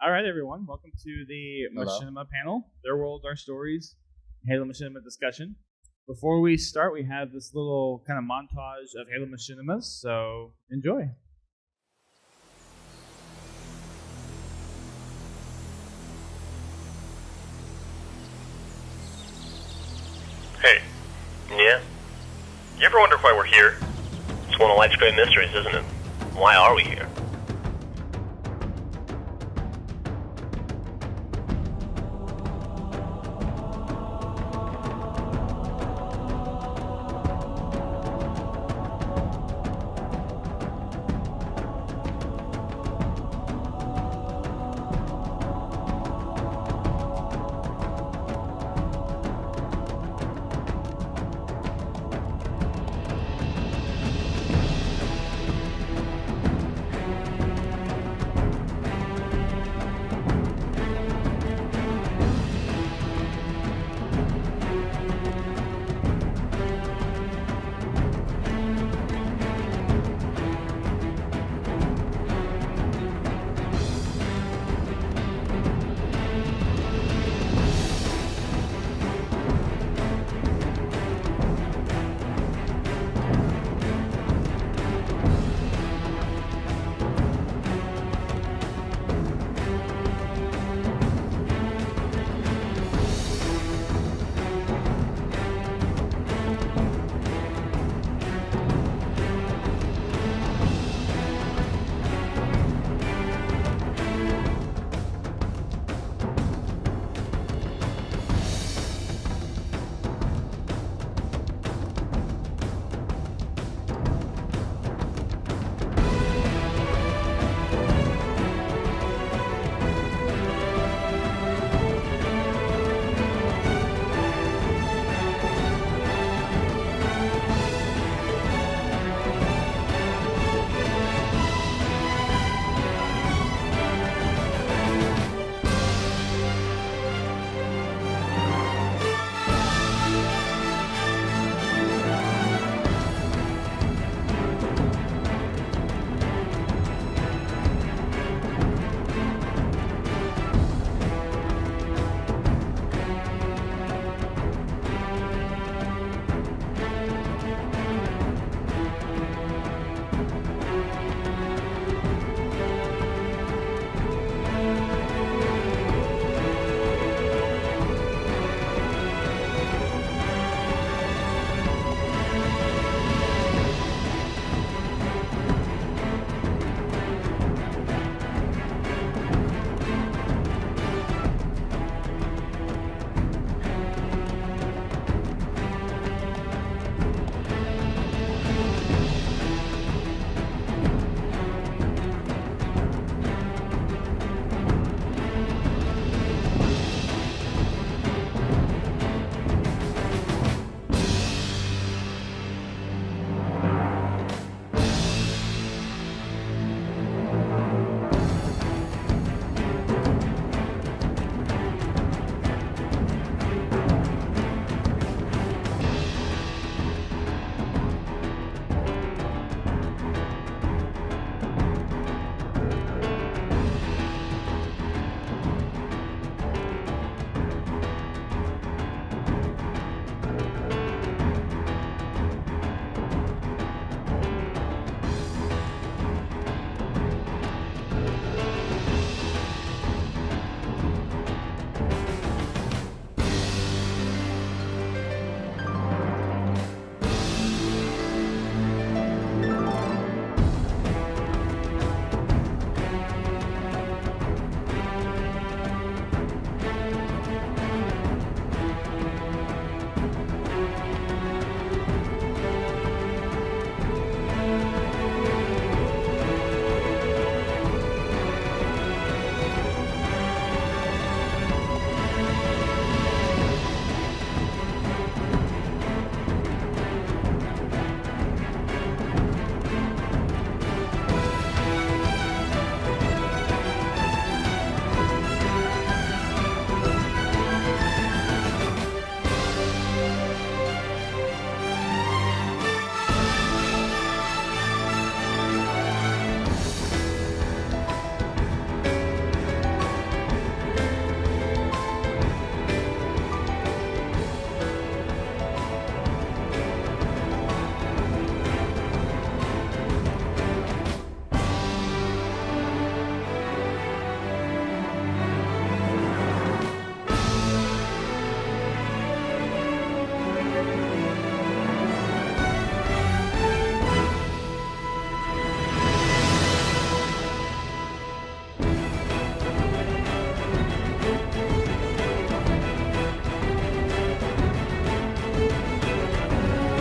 All right, everyone. Welcome to the Machinima panel. Their worlds, our stories. Halo Machinima discussion. Before we start, we have this little kind of montage of Halo Machinimas, so enjoy. Hey. Yeah? You ever wonder why we're here? It's one of life's great mysteries, isn't it? Why are we here?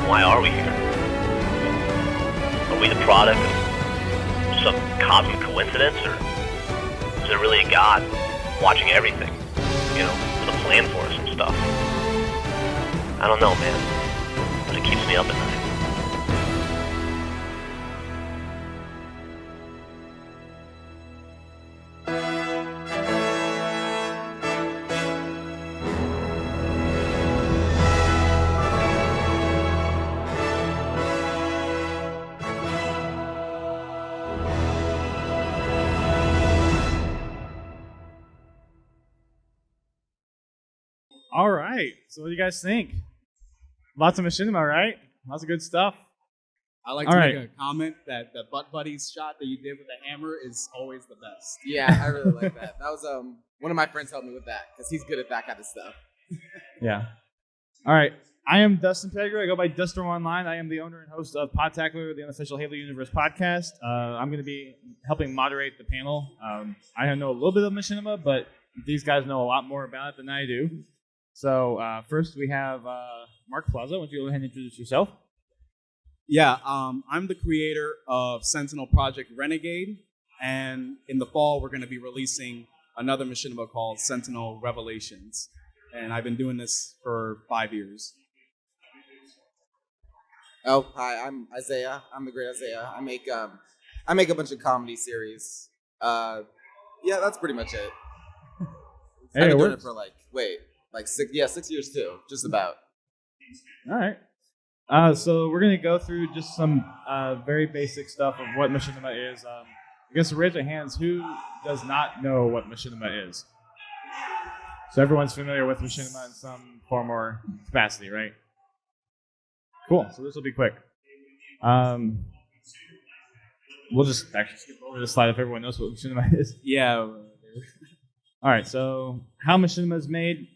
Why are we here? Are we the product of some cosmic coincidence, or is there really a God watching everything? With a plan for us and stuff. I don't know, man. But it keeps me up at night. All right. So what do you guys think? Lots of Machinima, right? Lots of good stuff. I like to make a comment that the butt buddies shot that you did with the hammer is always the best. Yeah, I really like that. That was one of my friends helped me with that because he's good at that kind of stuff. Yeah. All right. I am Dustin Pettigrew. I go by Dustin Online. I am the owner and host of Podtacular, the unofficial Halo Universe podcast. I'm going to be helping moderate the panel. I know a little bit of Machinima, but these guys know a lot more about it than I do. So first we have Mark Plaza. Why don't you go ahead and introduce yourself? Yeah, I'm the creator of Sentinel Project Renegade, and in the fall we're going to be releasing another Machinima called Sentinel Revelations, and I've been doing this for 5 years. Oh, hi, I'm Isaiah. I'm the great Isaiah. I make a bunch of comedy series. Yeah, that's pretty much it. Hey, I've been doing it for 6 years too, just about. All right. So we're going to go through just some very basic stuff of what Machinima is. I guess raise your hands. Who does not know what Machinima is? So everyone's familiar with Machinima in some form or capacity, right? Cool. So this will be quick. We'll just actually skip over this slide if everyone knows what Machinima is. Yeah. All right. So how Machinima is made.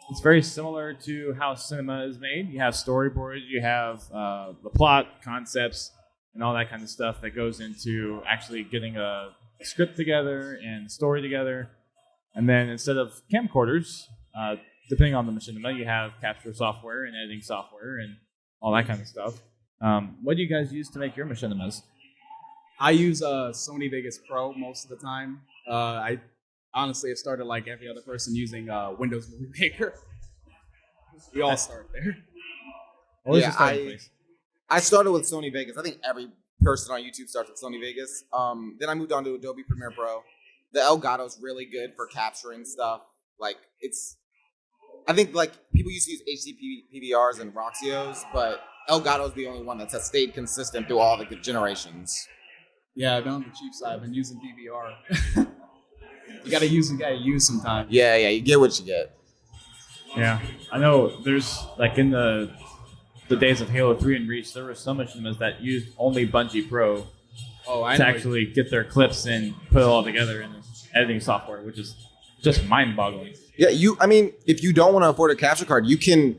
It's very similar to how cinema is made. You have storyboards, you have the plot, concepts, and all that kind of stuff that goes into actually getting a script together and a story together. And then instead of camcorders, depending on the Machinima, you have capture software and editing software and all that kind of stuff. What do you guys use to make your Machinimas? I use Sony Vegas Pro most of the time. I honestly have started like every other person using Windows Movie Maker. We all start there. Yeah, I started with Sony Vegas. I think every person on YouTube starts with Sony Vegas. Then I moved on to Adobe Premiere Pro. The Elgato's really good for capturing stuff. I think people used to use HD PVRs and Roxios, but Elgato's the only one that has stayed consistent through all the generations. Yeah, I've been on the cheap side. I've been using DVR. You gotta use sometimes. Yeah, you get what you get. Yeah, I know there's, in the days of Halo 3 and Reach, there were some Machinimas that used only Bungie Pro to actually get their clips and put it all together in editing software, which is just mind-boggling. Yeah, if you don't want to afford a capture card, you can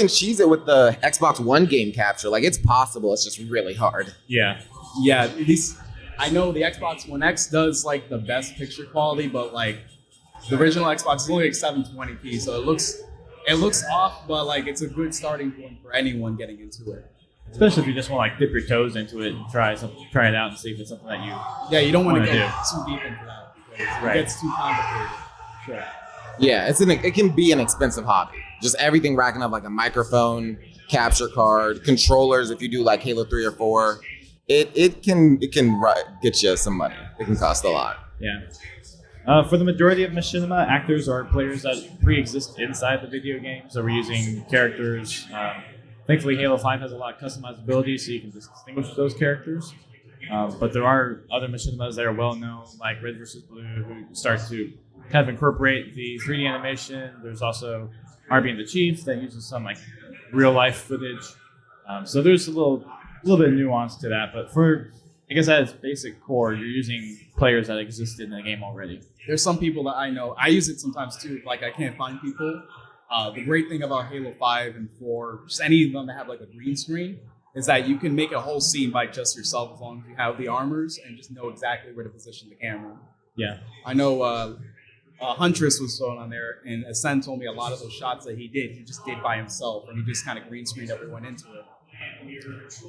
cheese it with the Xbox One game capture. It's possible, it's just really hard. Yeah. Yeah, I know the Xbox One X does the best picture quality, but the original Xbox is only 720p, so it looks off, but it's a good starting point for anyone getting into it. Especially if you just want to dip your toes into it and try it out and see if it's something that you you don't want to get too deep into that because it gets too complicated. Sure. Yeah, it can be an expensive hobby. Just everything racking up a microphone, capture card, controllers. If you do Halo 3 or 4. It can get you some money. It can cost a lot. Yeah. For the majority of Machinima, actors are players that pre-exist inside the video game. So we're using characters. Thankfully, Halo 5 has a lot of customizability, so you can distinguish those characters. But there are other Machinimas that are well known, like Red vs. Blue, who start to kind of incorporate the 3D animation. There's also RB and the Chief that uses some real life footage. So there's a little bit of nuance to that, but I guess at its basic core, you're using players that existed in the game already. There's some people that I know. I use it sometimes too. If I can't find people. The great thing about Halo 5 and 4, just any of them that have a green screen, is that you can make a whole scene by just yourself as long as you have the armors and just know exactly where to position the camera. Yeah. I know Huntress was thrown on there, and Ascend told me a lot of those shots that he just did by himself, and he just kind of green screened everyone into it.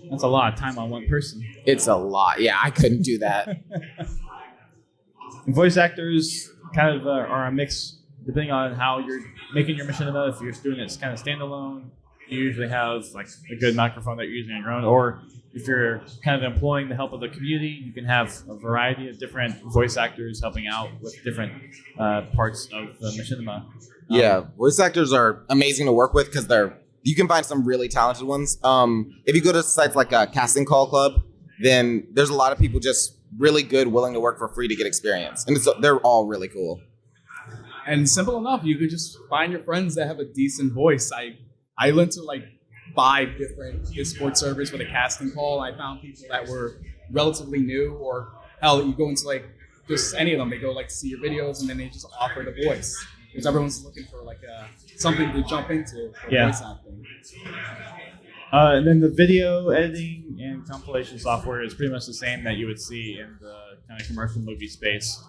That's a lot of time on one person. It's a lot. Yeah, I couldn't do that. And voice actors kind of are a mix depending on how you're making your machinima. If you're doing it kind of standalone, you usually have like a good microphone that you're using on your own, or if you're kind of employing the help of the community, you can have a variety of different voice actors helping out with different parts of the machinima. Yeah, voice actors are amazing to work with because you can find some really talented ones. If you go to sites like a Casting Call Club, then there's a lot of people just really good, willing to work for free to get experience, and they're all really cool. And simple enough, you could just find your friends that have a decent voice. I went to like 5 different Discord servers with a casting call, and I found people that were relatively new, or hell, you go into like just any of them, they go like to see your videos, and then they just offer the voice because everyone's looking for like something to jump into for voice acting. And then the video editing and compilation software is pretty much the same that you would see in the kind of commercial movie space.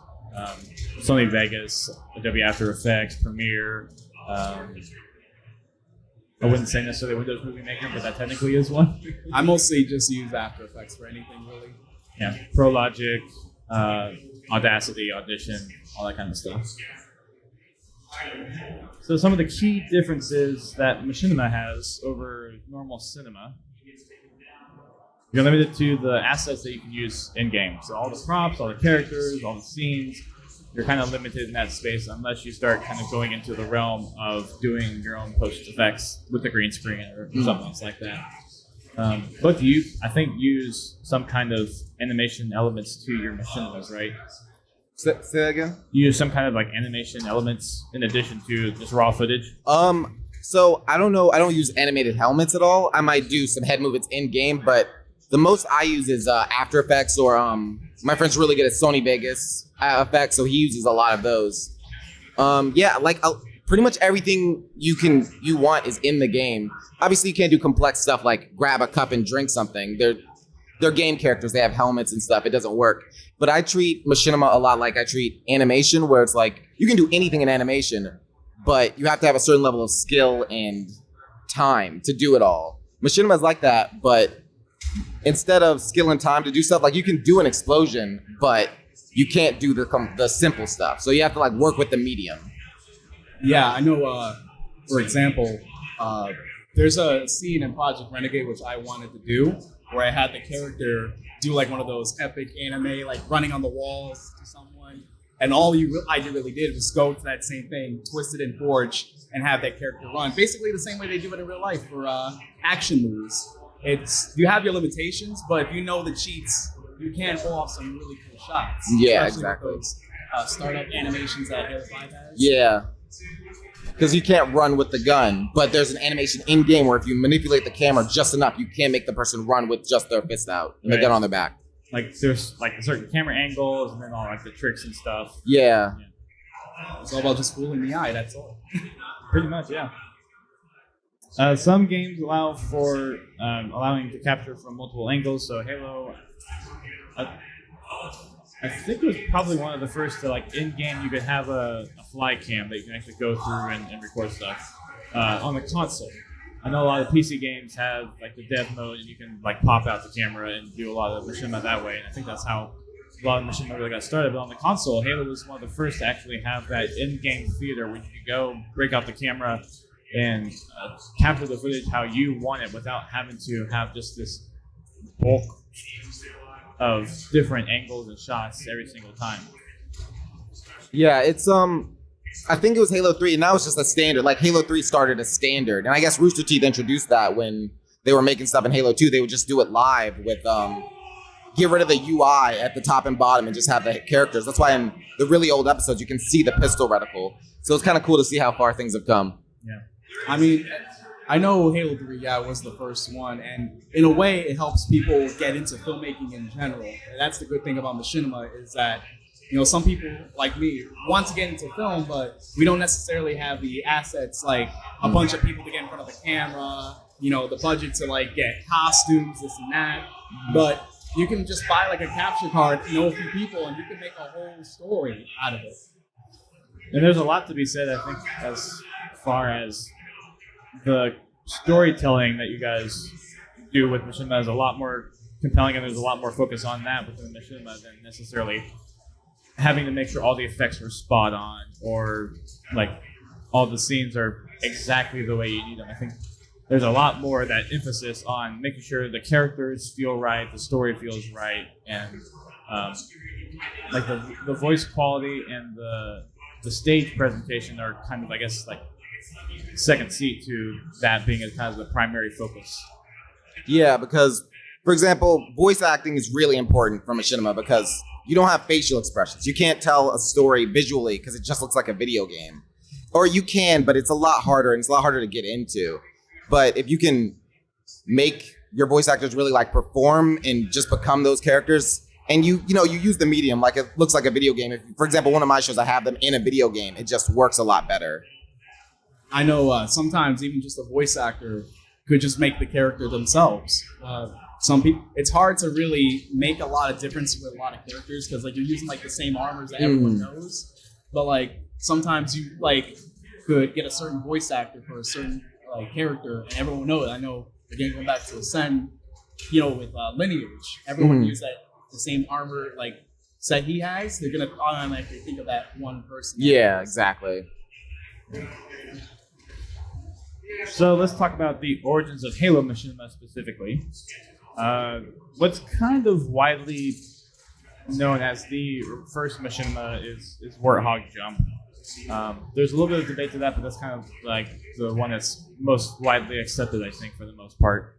Sony Vegas, Adobe After Effects, Premiere. I wouldn't say necessarily Windows Movie Maker, but that technically is one. I mostly just use After Effects for anything, really. Yeah, ProLogic, Audacity, Audition, all that kind of stuff. So some of the key differences that Machinima has over normal cinema. You're limited to the assets that you can use in-game. So all the props, all the characters, all the scenes, you're kind of limited in that space unless you start kind of going into the realm of doing your own post effects with the green screen or something else like that. Both of you, I think, use some kind of animation elements to your machinimas, right? Say that again? You use some kind of like animation elements in addition to just raw footage? So I don't know. I don't use animated helmets at all. I might do some head movements in-game, but the most I use is After Effects, or my friend's really good at Sony Vegas effects, so he uses a lot of those. Pretty much everything you want is in the game. Obviously, you can't do complex stuff like grab a cup and drink something. They're game characters. They have helmets and stuff. It doesn't work. But I treat Machinima a lot like I treat animation, where it's like you can do anything in animation, but you have to have a certain level of skill and time to do it all. Machinima is like that, but instead of skill and time to do stuff, like you can do an explosion, but you can't do the simple stuff. So you have to like work with the medium. Yeah, I know. For example, there's a scene in Project Renegade which I wanted to do, where I had the character do like one of those epic anime, like running on the walls to someone, and all I really did was go to that same thing, twist it in Forge, and have that character run. Basically the same way they do it in real life for action movies. You have your limitations, but if you know the cheats, you can pull off some really cool shots. Yeah, especially exactly. With those startup animations that Halo 5 has. Yeah. Because you can't run with the gun, but there's an animation in-game where if you manipulate the camera just enough, you can make the person run with just their fist out and the gun on their back. Like there's like certain camera angles and then all like the tricks and stuff. Yeah. It's all about just fooling the eye, that's all. Pretty much, yeah. Some games allow for allowing to capture from multiple angles. So Halo, I think it was probably one of the first to like in-game you could have a fly cam that you can actually go through and record stuff on the console. I know a lot of PC games have like the dev mode and you can like pop out the camera and do a lot of machinima that way. And I think that's how a lot of machinima really got started. But on the console, Halo was one of the first to actually have that in-game theater where you could go break out the camera and capture the footage how you want it without having to have just this bulk of different angles and shots every single time. Yeah, it's I think it was Halo 3, and now it's just a standard. Like Halo 3 started a standard, and I guess Rooster Teeth introduced that when they were making stuff in Halo 2. They would just do it live with get rid of the UI at the top and bottom and just have the characters. That's why in the really old episodes you can see the pistol reticle. So it's kind of cool to see how far things have come. Yeah. I mean, I know Halo 3, was the first one, and in a way, it helps people get into filmmaking in general. And that's the good thing about Machinima is that, some people like me want to get into film, but we don't necessarily have the assets, like a bunch of people to get in front of the camera, the budget to like get costumes, this and that. But you can just buy like a capture card, know a few people, and you can make a whole story out of it. And there's a lot to be said, I think, as far as the storytelling that you guys do with Machinima is a lot more compelling, and there's a lot more focus on that within Machinima than necessarily having to make sure all the effects are spot on or like all the scenes are exactly the way you need them. I think there's a lot more of that emphasis on making sure the characters feel right, the story feels right, and like the voice quality and the stage presentation are kind of, I guess, like second seat to that being kind of the primary focus. Yeah, because, for example, voice acting is really important for Machinima because you don't have facial expressions. You can't tell a story visually because it just looks like a video game. Or you can, but it's a lot harder, and it's a lot harder to get into. But if you can make your voice actors really like perform and just become those characters, and you use the medium like it looks like a video game. If, for example, one of my shows, I have them in a video game. It just works a lot better. I know sometimes even just a voice actor could just make the character themselves. Some people, it's hard to really make a lot of difference with a lot of characters because like you're using like the same armors that everyone knows. But like sometimes you like could get a certain voice actor for a certain like character, and everyone knows. I know again going back to the Sen, with LINEAGE, everyone used that the same armor like set he has. They're gonna automatically think of that one person. Yeah, exactly. So let's talk about the origins of Halo Machinima specifically. What's kind of widely known as the first Machinima is Warthog Jump. There's a little bit of debate to that, but that's kind of like the one that's most widely accepted, I think, for the most part.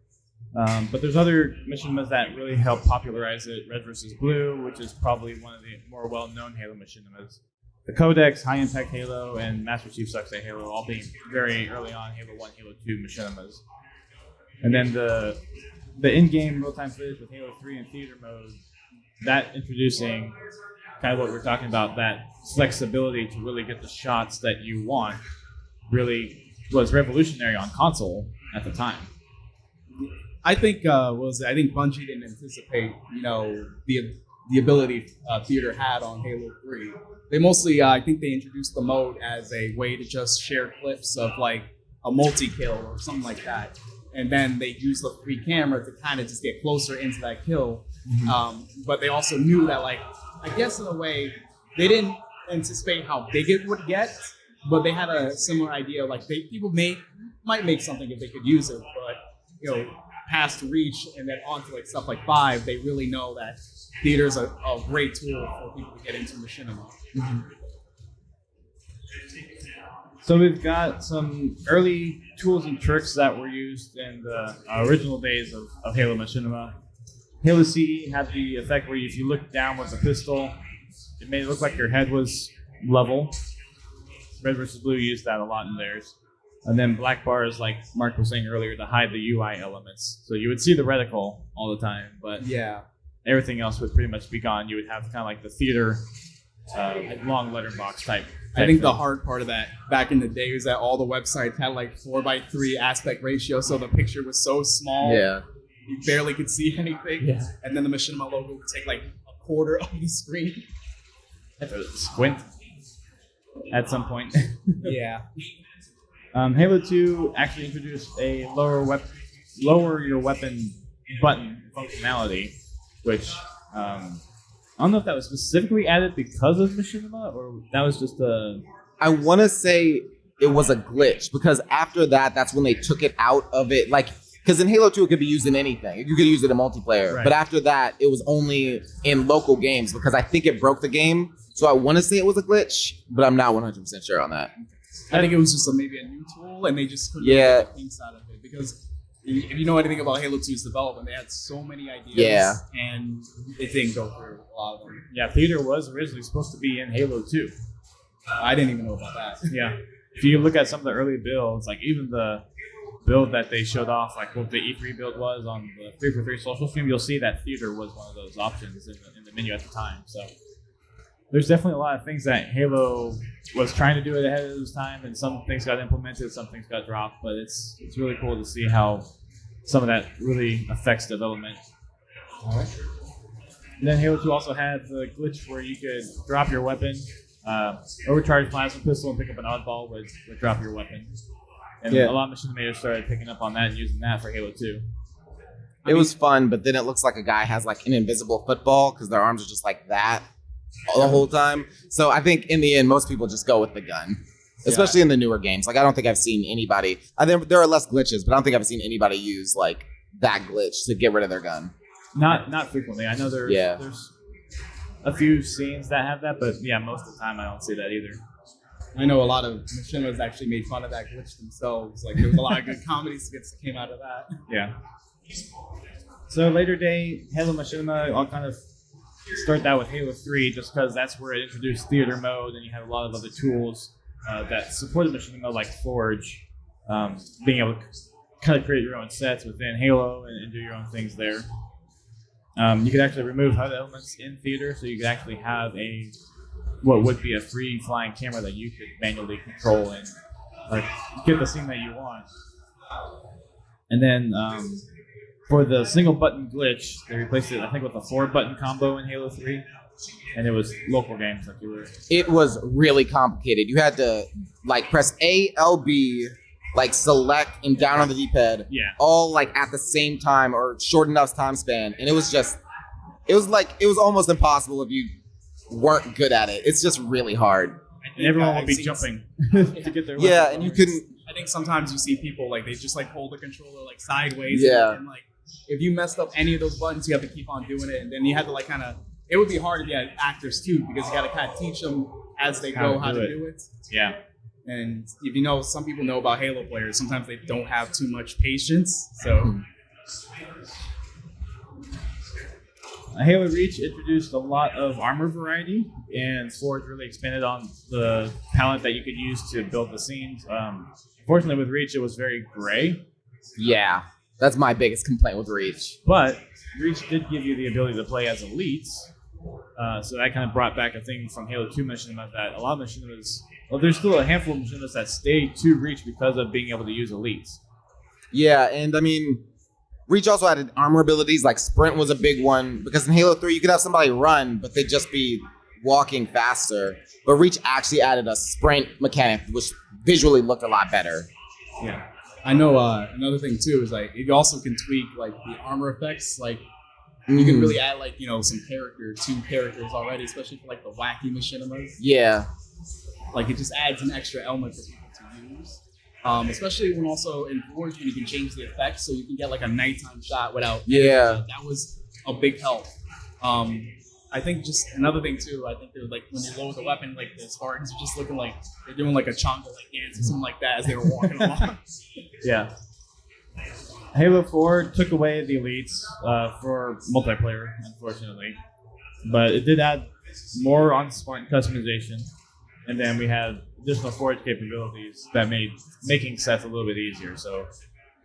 But there's other Machinimas that really help popularize it. Red versus Blue, which is probably one of the more well-known Halo Machinimas. The Codex, High Impact Halo, and Master Chief Sucks at Halo, all being very early on Halo 1, Halo 2 Machinimas. And then the in-game real-time footage with Halo 3 and theater mode, that introducing kind of what we're talking about, that flexibility to really get the shots that you want, really was revolutionary on console at the time. I think Bungie didn't anticipate, the ability theater had on Halo 3. They mostly, I think they introduced the mode as a way to just share clips of like a multi-kill or something like that. And then they used the free camera to kind of just get closer into that kill. But they also knew that, like, I guess in a way, they didn't anticipate how big it would get, but they had a similar idea. Like, people might make something if they could use it, but, past reach and then onto like stuff like 5, they really know that theater's a great tool for people to get into Machinima. So we've got some early tools and tricks that were used in the original days of Halo Machinima. Halo CE had the effect where if you look down with a pistol, it made it look like your head was level. Red versus Blue used that a lot in theirs. And then black bars, like Mark was saying earlier, to hide the UI elements. So you would see the reticle all the time, but everything else would pretty much be gone. You would have kind of like the theater long letterbox type. I think the hard part of that back in the day was that all the websites had like 4:3 aspect ratio, so the picture was so small, you barely could see anything. Yeah. And then the Machinima logo would take like a quarter of the screen. Have to squint at some point. Yeah. Halo 2 actually introduced a lower your weapon button functionality, which I don't know if that was specifically added because of Machinima or that was just a... I want to say it was a glitch because after that, that's when they took it out of it. Like, because in Halo 2, it could be used in anything. You could use it in multiplayer. Right. But after that, it was only in local games because I think it broke the game. So I want to say it was a glitch, but I'm not 100% sure on that. I think it was just maybe a new tool, and they just couldn't get the kinks out of it. Because if you know anything about Halo 2's development, they had so many ideas, and it didn't go through a lot of them. Yeah, theater was originally supposed to be in Halo 2. I didn't even know about that. Yeah. If you look at some of the early builds, like even the build that they showed off, like what the E3 build was on the 343 social stream, you'll see that theater was one of those options in the menu at the time. So there's definitely a lot of things that Halo was trying to do it ahead of its time, and some things got implemented, some things got dropped, but it's really cool to see how some of that really affects development. All right. And then Halo 2 also had the glitch where you could drop your weapon, overcharge plasma pistol, and pick up an oddball would drop your weapon. And a lot of machine makers started picking up on that and using that for Halo 2. It was fun, but then it looks like a guy has like an invisible football because their arms are just like that the whole time. So I think in the end, most people just go with the gun, especially in the newer games. Like I don't think I've seen anybody. I think there are less glitches, but I don't think I've seen anybody use like that glitch to get rid of their gun. Not frequently. I know there's a few scenes that have that, but yeah, most of the time I don't see that either. I know a lot of Machinimas actually made fun of that glitch themselves. Like there was a lot of good comedy skits that came out of that. Yeah. So later day, Halo Machinima, I'll kind of start that with Halo 3 just because that's where it introduced theater mode and you have a lot of other tools that supported Machinima like Forge, being able to kind of create your own sets within Halo and do your own things there. You could actually remove HUD elements in theater, so you could actually have what would be a free flying camera that you could manually control and get the scene that you want. And then for the single button glitch, they replaced it, I think, with a 4-button combo in Halo 3, and it was local games like you were. It was really complicated. You had to like press A, L, B, like select and down on the D-pad, all like at the same time or short enough time span, and it was almost impossible if you weren't good at it. It's just really hard. And everyone will be jumping to get their weapon. And you couldn't. I think sometimes you see people like they just like hold the controller like sideways. Yeah. And like if you messed up any of those buttons, you have to keep on doing it, and then you have to like kind of. It would be hard to get actors too because you got to kind of teach them as they go how to do it. Yeah. And if you know, some people know about Halo players. Sometimes they don't have too much patience. So. Halo Reach introduced a lot of armor variety, and Forge really expanded on the palette that you could use to build the scenes. Unfortunately, with Reach, it was very gray. Yeah, that's my biggest complaint with Reach. But Reach did give you the ability to play as elites, so that kind of brought back a thing from Halo 2 Machinima that a lot of Machinimas, well, there's still a handful of Machinimas that stay to Reach because of being able to use elites. Yeah, and I mean, Reach also added armor abilities, like Sprint was a big one, because in Halo 3, you could have somebody run, but they'd just be walking faster. But Reach actually added a sprint mechanic, which visually looked a lot better. Yeah. I know another thing, too, is like you also can tweak like the armor effects. Like you can really add like, some two characters already, especially for like the wacky Machinimas. Yeah. Like it just adds an extra element for people to use. Especially when also in Forge when you can change the effects so you can get like a nighttime shot without that was a big help. I think just another thing too, I think they're like when they load the weapon, like the Spartans are just looking like they're doing like a chonga like dance or something like that as they were walking along. Yeah. Halo 4 took away the elites for multiplayer, unfortunately. But it did add more on Spartan customization. And then we had additional Forge capabilities that made making sets a little bit easier. So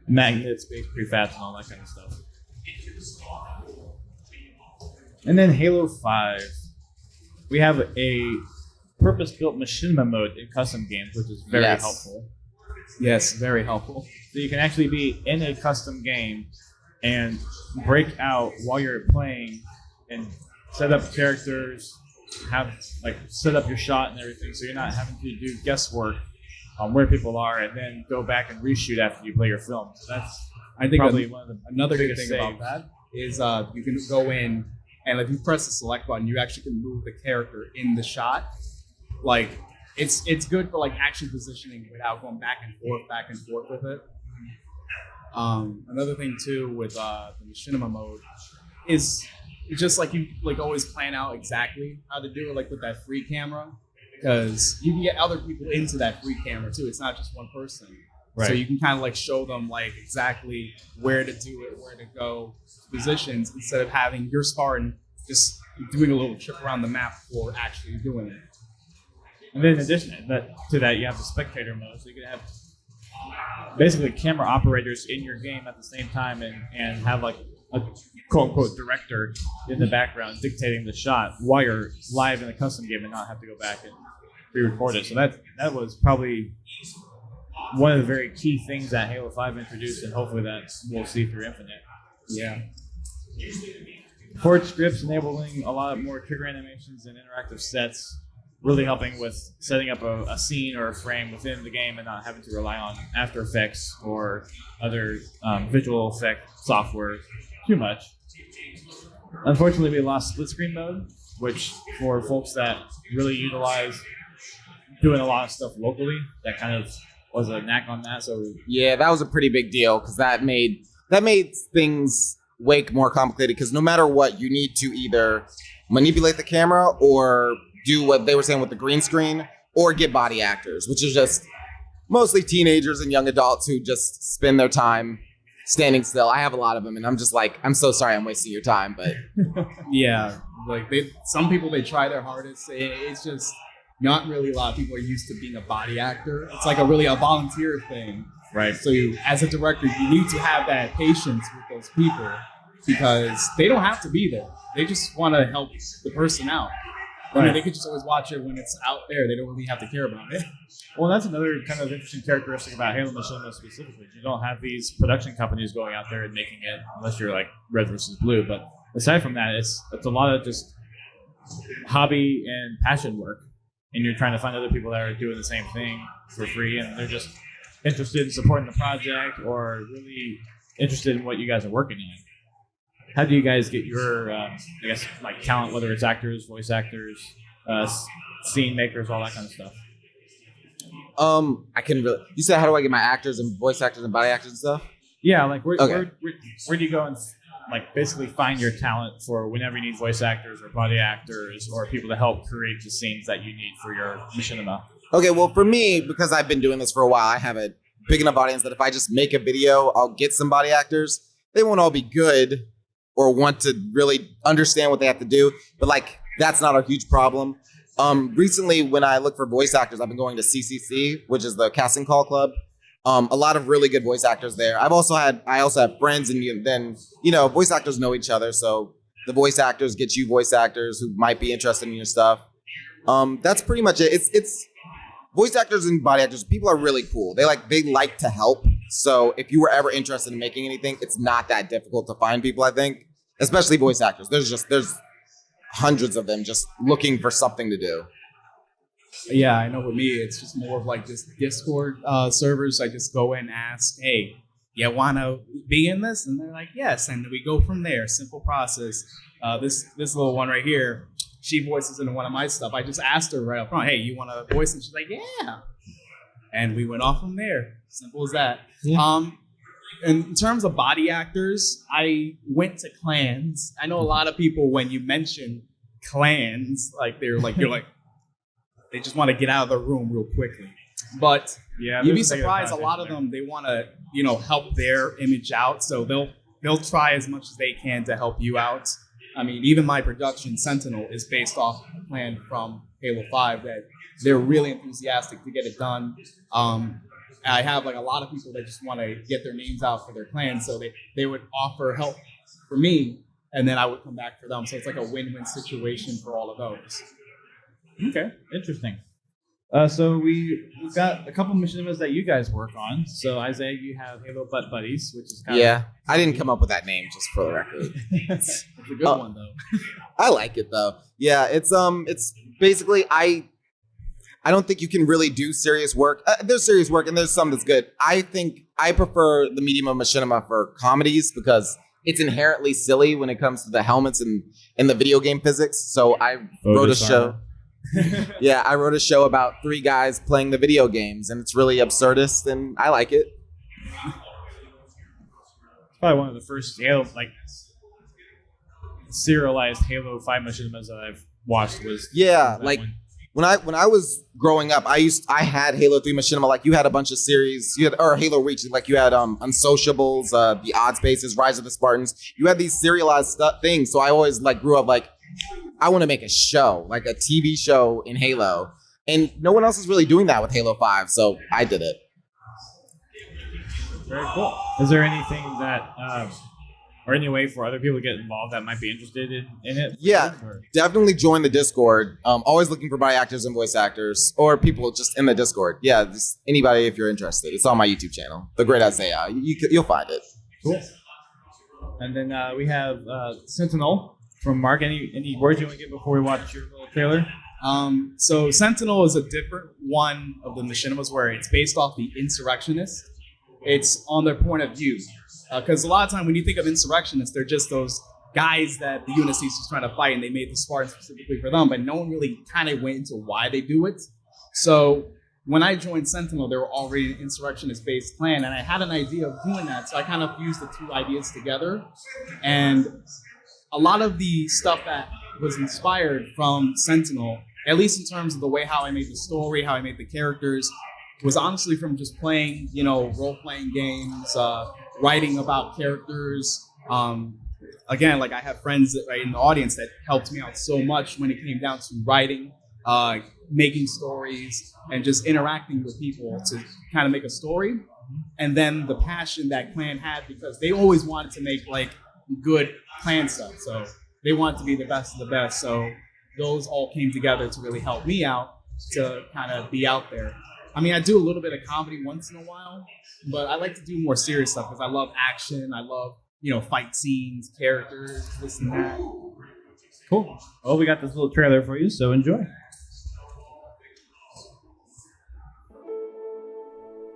magnets, base prefabs, and all that kind of stuff. And then Halo 5. We have a purpose-built Machinima mode in custom games, which is very helpful. Yes, very helpful. So you can actually be in a custom game and break out while you're playing and set up characters, set up your shot and everything, so you're not having to do guesswork on where people are and then go back and reshoot after you play your film. So that's probably one of the another good biggest thing saves. about that is you can go in and if you press the select button, you actually can move the character in the shot. Like it's good for like action positioning without going back and forth with it. Another thing too with the Machinima mode is just like you like always plan out exactly how to do it, like with that free camera, because you can get other people into that free camera too. It's not just one person, so you can kind of like show them like exactly where to do it, where to go, positions, instead of having your Spartan just doing a little trip around the map before actually doing it. And then in addition to that, you have the spectator mode, so you can have basically camera operators in your game at the same time and have like a quote-unquote director in the background dictating the shot while you're live in a custom game and not have to go back and re-record it. So that was probably one of the very key things that Halo 5 introduced, and hopefully that we'll see through Infinite. Yeah. Forge scripts enabling a lot more trigger animations and interactive sets, really helping with setting up a scene or a frame within the game and not having to rely on After Effects or other visual effect software too much. Unfortunately, we lost split screen mode, which for folks that really utilize doing a lot of stuff locally, that kind of was a knack on that. So yeah, that was a pretty big deal because that made things way more complicated. Because no matter what, you need to either manipulate the camera or do what they were saying with the green screen, or get body actors, which is just mostly teenagers and young adults who just spend their time standing still. I have a lot of them, and I'm just like, I'm so sorry I'm wasting your time, but Yeah, like some people, they try their hardest. It's just not really a lot of people are used to being a body actor. It's like a volunteer thing. right. So as a director, you need to have that patience with those people because they don't have to be there. They just want to help the person out. I mean, they could just always watch it when it's out there. They don't really have to care about it. Well, that's another kind of interesting characteristic about Halo Machinima specifically. You don't have these production companies going out there and making it, unless you're like Red versus Blue. But aside from that, it's a lot of just hobby and passion work. And you're trying to find other people that are doing the same thing for free, and they're just interested in supporting the project or really interested in what you guys are working on. How do you guys get your, like talent, whether it's actors, voice actors, scene makers, all that kind of stuff? I can really. You said, how do I get my actors and voice actors and body actors and stuff? Yeah, like where do you go and like basically find your talent for whenever you need voice actors or body actors or people to help create the scenes that you need for your machinima? Okay, well, for me, because I've been doing this for a while, I have a big enough audience that if I just make a video, I'll get some body actors. They won't all be good or want to really understand what they have to do, but like that's not a huge problem. Recently, when I look for voice actors, I've been going to CCC, which is the casting call club. A lot of really good voice actors there. I also have friends, and then voice actors know each other, so the voice actors get you voice actors who might be interested in your stuff. That's pretty much it. It's voice actors and body actors. People are really cool. They like to help. So if you were ever interested in making anything, it's not that difficult to find people. I think, especially voice actors. There's hundreds of them just looking for something to do. Yeah, I know with me, it's just more of like just Discord servers. I just go and ask, hey, you want to be in this? And they're like, yes. And we go from there. Simple process. This little one right here, she voices in one of my stuff. I just asked her right up front, hey, you want to voice? And she's like, yeah. And we went off from there. Simple as that. Yeah. In terms of body actors, I went to clans. I know a lot of people, when you mention clans, you're like, they just want to get out of the room real quickly. But you'd be surprised, a lot of them, they want to, help their image out. So they'll try as much as they can to help you out. I mean, even my production, Sentinel, is based off a plan from Halo 5 that they're really enthusiastic to get it done. I have a lot of people that just want to get their names out for their clan, so they would offer help for me, and then I would come back for them. So it's like a win-win situation for all of those. Okay, interesting. So we've got a couple machinimas that you guys work on. So Isaiah, you have Halo Butt Buddies, which is kind of... I didn't come up with that name, just for the record. It's a good one though. I like it though. Yeah, it's basically I don't think you can really do serious work. There's serious work and there's some that's good. I think I prefer the medium of machinima for comedies because it's inherently silly when it comes to the helmets and the video game physics. So I wrote a show. I wrote a show about 3 guys playing the video games, and it's really absurdist, and I like it. It's probably one of the first Halo, serialized Halo 5 machinimas that I've watched was one. When I was growing up, I had Halo 3 machinima. Like you had a bunch of series, or Halo Reach. Like you had Unsociables, the Odd Spaces, Rise of the Spartans. You had these serialized things. So I always grew up I want to make a show, like a TV show in Halo, and no one else is really doing that with Halo 5. So I did it. Very cool. Is there anything that, or any way for other people to get involved that might be interested in it? Yeah, definitely join the Discord. Always looking for body actors and voice actors, or people just in the Discord. Yeah, just anybody if you're interested. It's on my YouTube channel, ThaGreatIsaiah. You'll find it. Cool. And then we have Sentinel from Mark. Any words you want to give before we watch your little trailer? So Sentinel is a different one of the machinimas where it's based off the insurrectionists. It's on their point of view. Because a lot of time when you think of insurrectionists, they're just those guys that the UNSC is just trying to fight, and they made the Spartans specifically for them, but no one really kind of went into why they do it. So when I joined Sentinel, there were already an insurrectionist-based clan, and I had an idea of doing that, so I kind of fused the two ideas together. And a lot of the stuff that was inspired from Sentinel, at least in terms of the way how I made the story, how I made the characters, was honestly from just playing, role-playing games, writing about characters. Again, like I have friends right in the audience that helped me out so much when it came down to writing, making stories, and just interacting with people to kind of make a story. And then the passion that clan had, because they always wanted to make like good clan stuff. So they wanted to be the best of the best. So those all came together to really help me out to kind of be out there. I mean, I do a little bit of comedy once in a while, but I like to do more serious stuff because I love action. I love, fight scenes, characters, this and that. Cool. Well, we got this little trailer for you, so enjoy.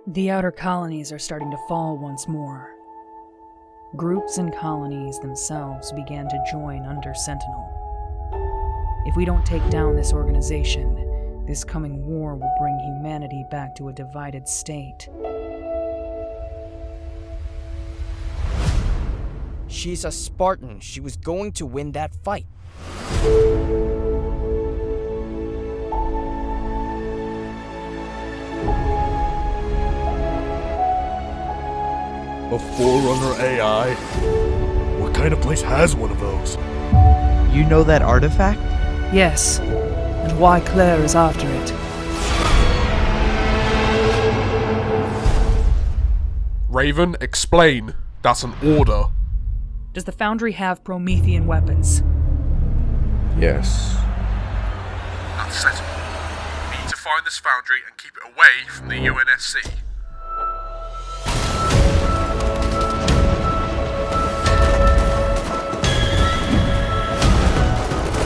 The outer colonies are starting to fall once more. Groups and colonies themselves began to join under Sentinel. If we don't take down this organization, this coming war will bring humanity back to a divided state. She's a Spartan. She was going to win that fight. A Forerunner AI? What kind of place has one of those? You know that artifact? Yes, and why Claire is after it. Raven, explain. That's an order. Does the Foundry have Promethean weapons? Yes. That's settled. We need to find this foundry and keep it away from the UNSC.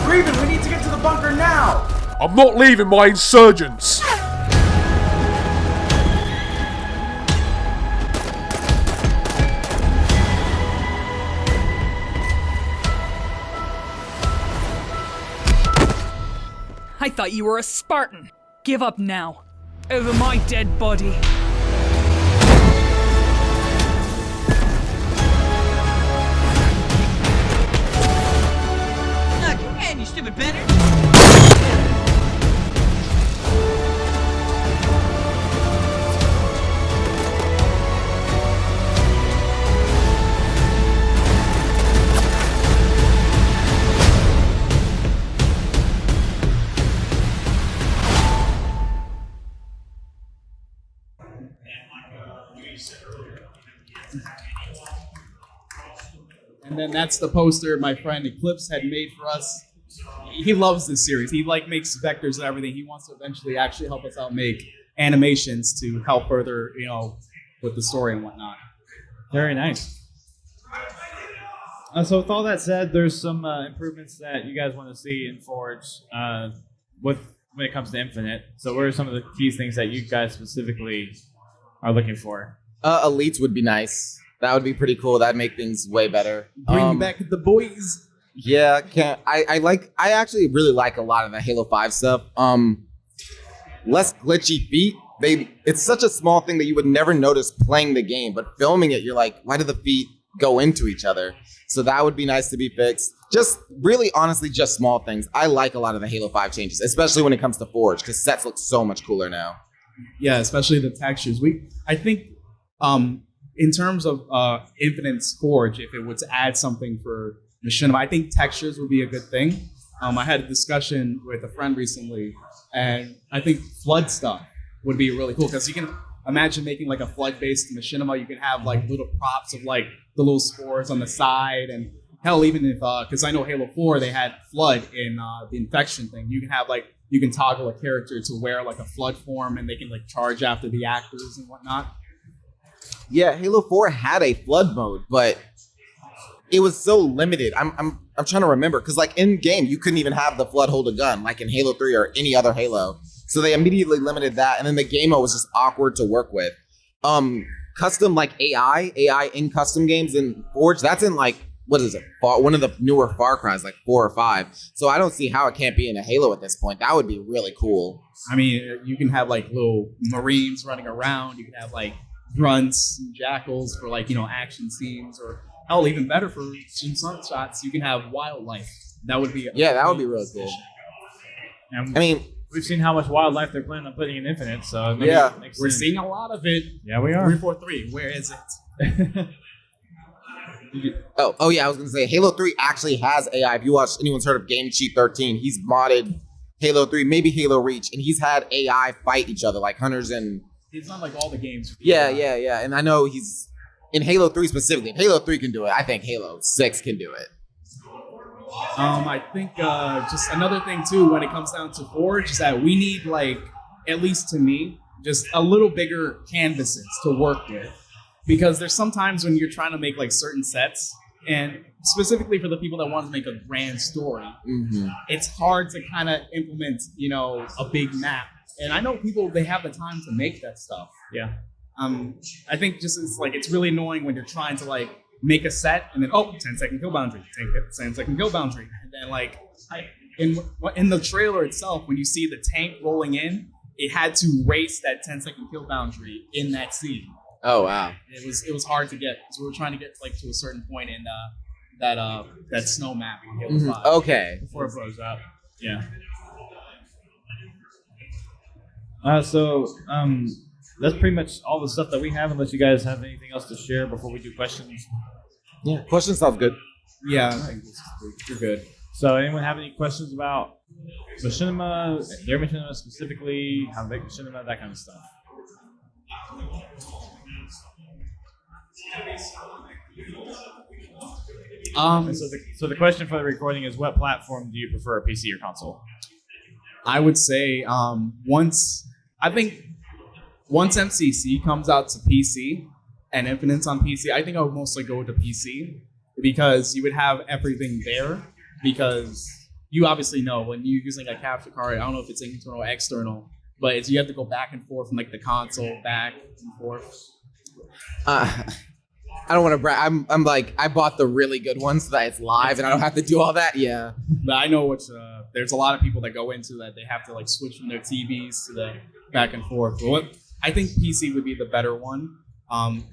Raven, we need to get to the bunker now! I'm not leaving my insurgents! I thought you were a Spartan. Give up now. Over my dead body. Knock your hand, you stupid better. And then that's the poster my friend Eclipse had made for us. He loves this series. He makes vectors and everything. He wants to eventually actually help us out make animations to help further, with the story and whatnot. Very nice. So with all that said, there's some improvements that you guys want to see in Forge when it comes to Infinite. So what are some of the key things that you guys specifically are looking for? Elites would be nice. That would be pretty cool. That'd make things way better. Bring back the boys. Yeah, I actually really like a lot of the Halo 5 stuff. Less glitchy feet. It's such a small thing that you would never notice playing the game, but filming it, you're like, why do the feet go into each other? So that would be nice to be fixed. Just really, honestly, just small things. I like a lot of the Halo 5 changes, especially when it comes to Forge, because sets look so much cooler now. Yeah, especially the textures. I think in terms of Infinite's Forge, if it were to add something for Machinima, I think textures would be a good thing. I had a discussion with a friend recently, and I think flood stuff would be really cool, because you can imagine making like a flood-based Machinima. You can have like little props of like the little spores on the side, and hell, even if, because I know Halo 4, they had flood in the infection thing. You can toggle a character to wear like a flood form, and they can like charge after the actors and whatnot. Yeah, Halo 4 had a flood mode, but it was so limited. I'm trying to remember, because like in game you couldn't even have the flood hold a gun like in Halo 3 or any other Halo. So they immediately limited that, and then the game mode was just awkward to work with. custom like AI in custom games in Forge. That's in like, what is it? One of the newer Far Cry's, like 4 or 5. So I don't see how it can't be in a Halo at this point. That would be really cool. I mean, you can have like little Marines running around. You can have like grunts and jackals for like, action scenes, or hell, even better for some sunshots, you can have wildlife. That would be that would be really cool. And I mean, we've seen how much wildlife they're planning on putting in Infinite, so maybe Yeah. next we're season- seeing a lot of it. Yeah, we are. 343, where is it? oh yeah, I was gonna say Halo 3 actually has AI. If you watch, anyone's heard of Game Cheat 13, he's modded Halo 3, maybe Halo Reach, and he's had AI fight each other like hunters and It's not like all the games. yeah. And I know he's in Halo 3 specifically. If Halo 3 can do it, I think Halo 6 can do it. I think just another thing too, when it comes down to Forge, is that we need, like, at least to me, just a little bigger canvases to work with. Because there's sometimes when you're trying to make like certain sets, and specifically for the people that want to make a grand story, it's hard to kind of implement, a big map. And I know people, they have the time to make that stuff. Yeah. I think just it's really annoying when you're trying to like make a set and then 10-second kill boundary, 10-second kill boundary, and then in the trailer itself, when you see the tank rolling in, it had to race that 10-second kill boundary in that scene. Oh wow! It was hard to get because we were trying to get like to a certain point in that snow map on Halo 5. Okay. Before it blows up. Yeah. That's pretty much all the stuff that we have, unless you guys have anything else to share before we do questions. Yeah, questions sounds good. Yeah, I think you're good. So, anyone have any questions about Machinima, their Machinima specifically, how to make Machinima, that kind of stuff? So the question for the recording is, what platform do you prefer, PC or console? I would say once MCC comes out to PC and Infinite's on PC, I think I would mostly go to PC because you would have everything there. Because you obviously know when you're using a capture card, I don't know if it's internal or external, but you have to go back and forth from like the console back and forth. I don't want to brag. I'm like, I bought the really good one so that it's live and I don't have to do all that. Yeah. But I know there's a lot of people that go into that. They have to like switch from their TVs to the back and forth. But I think PC would be the better one.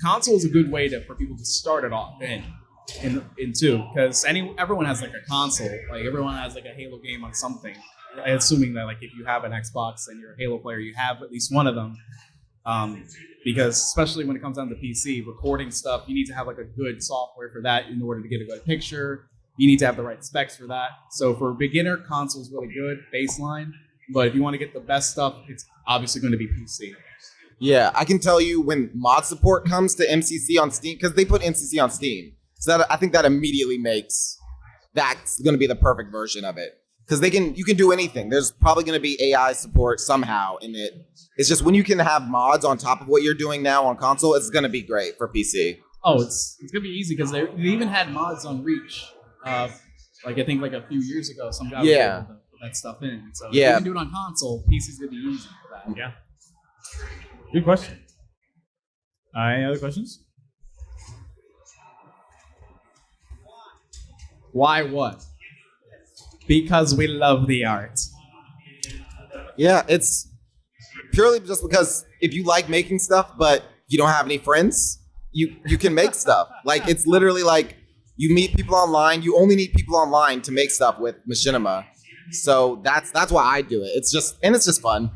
Console is a good way for people to start it off in two, because everyone has like a console. Like everyone has like a Halo game on something. Assuming that like if you have an Xbox and you're a Halo player, you have at least one of them. Because especially when it comes down to PC, recording stuff, you need to have like a good software for that in order to get a good picture. You need to have the right specs for that. So for a beginner, console is really good, baseline. But if you want to get the best stuff, it's obviously going to be PC. Yeah, I can tell you when mod support comes to MCC on Steam, because they put MCC on Steam. So I think that immediately makes that's going to be the perfect version of it. Because you can do anything. There's probably going to be AI support somehow in it. It's just when you can have mods on top of what you're doing now on console, it's going to be great for PC. Oh, it's going to be easy because they even had mods on Reach. Like I think like a few years ago, some guy was able to put that stuff in. So if you can do it on console, PC's going to be easy for that. Yeah. Good question. Any other questions? Why what? Because we love the art. Yeah, it's purely just because if you like making stuff, but you don't have any friends, you can make stuff. Like it's literally like you meet people online. You only need people online to make stuff with Machinima. So that's why I do it. It's just fun.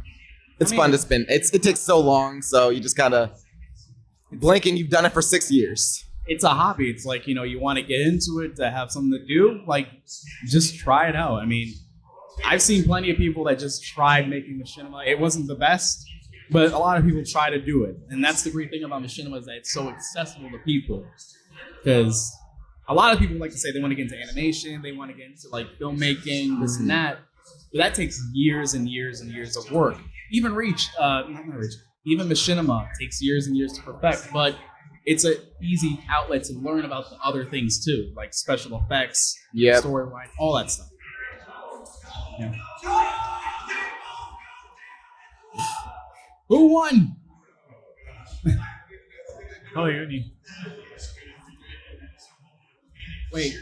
It's fun to spin. It takes so long, so you just kind of blink and you've done it for 6 years. It's a hobby. It's like, you want to get into it to have something to do, like just try it out. I mean, I've seen plenty of people that just tried making Machinima. It wasn't the best, but a lot of people try to do it. And that's the great thing about Machinima is that it's so accessible to people. Because a lot of people like to say they want to get into animation, they want to get into like filmmaking, this and that. But that takes years and years and years of work. Even even Machinima takes years and years to perfect, but it's an easy outlet to learn about the other things too, like special effects, storyline, all that stuff. Yeah. Who won? Oh, Uni. Wait.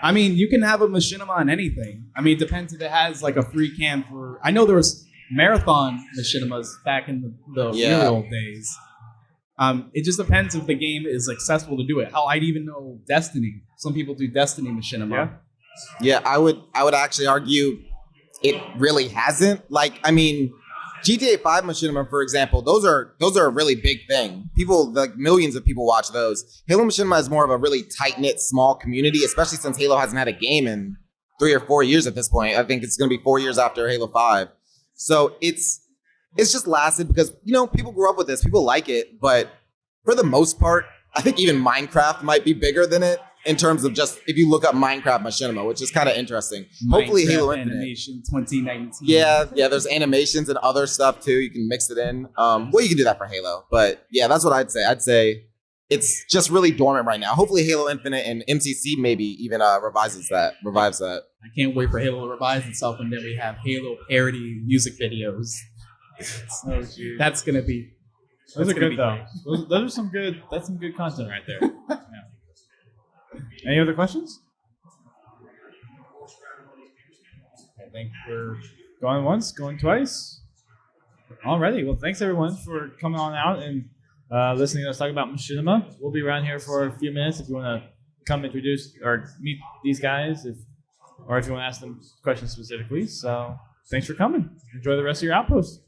I mean, you can have a machinima on anything. I mean, it depends if it has like a free cam for. I know there was marathon machinimas back in the real old days. It just depends if the game is accessible to do it. How I'd even know Destiny. Some people do Destiny machinima. Yeah, I would actually argue it really hasn't. Like, I mean, GTA 5 machinima, for example, those are a really big thing. People, like millions of people watch those. Halo machinima is more of a really tight-knit, small community, especially since Halo hasn't had a game in 3 or 4 years at this point. I think it's going to be 4 years after Halo 5. So it's just lasted because, you know, people grew up with this. People like it. But for the most part, I think even Minecraft might be bigger than it in terms of just if you look up Minecraft machinima, which is kind of interesting. Hopefully Halo Infinite. Animation 2019. Yeah, there's animations and other stuff too. You can mix it in. Well, you can do that for Halo. But yeah, that's what I'd say. I'd say it's just really dormant right now. Hopefully Halo Infinite and MCC maybe even revives that. I can't wait for Halo to revise itself, and then we have Halo parody music videos. So that's gonna be. Those are good though. Those are some good. That's some good content right there. Yeah. Any other questions? I think we're going once, going twice. Alrighty. Well, thanks everyone for coming on out and listening to us talk about machinima. We'll be around here for a few minutes if you want to come introduce or meet these guys, or if you want to ask them questions specifically. So thanks for coming. Enjoy the rest of your outpost.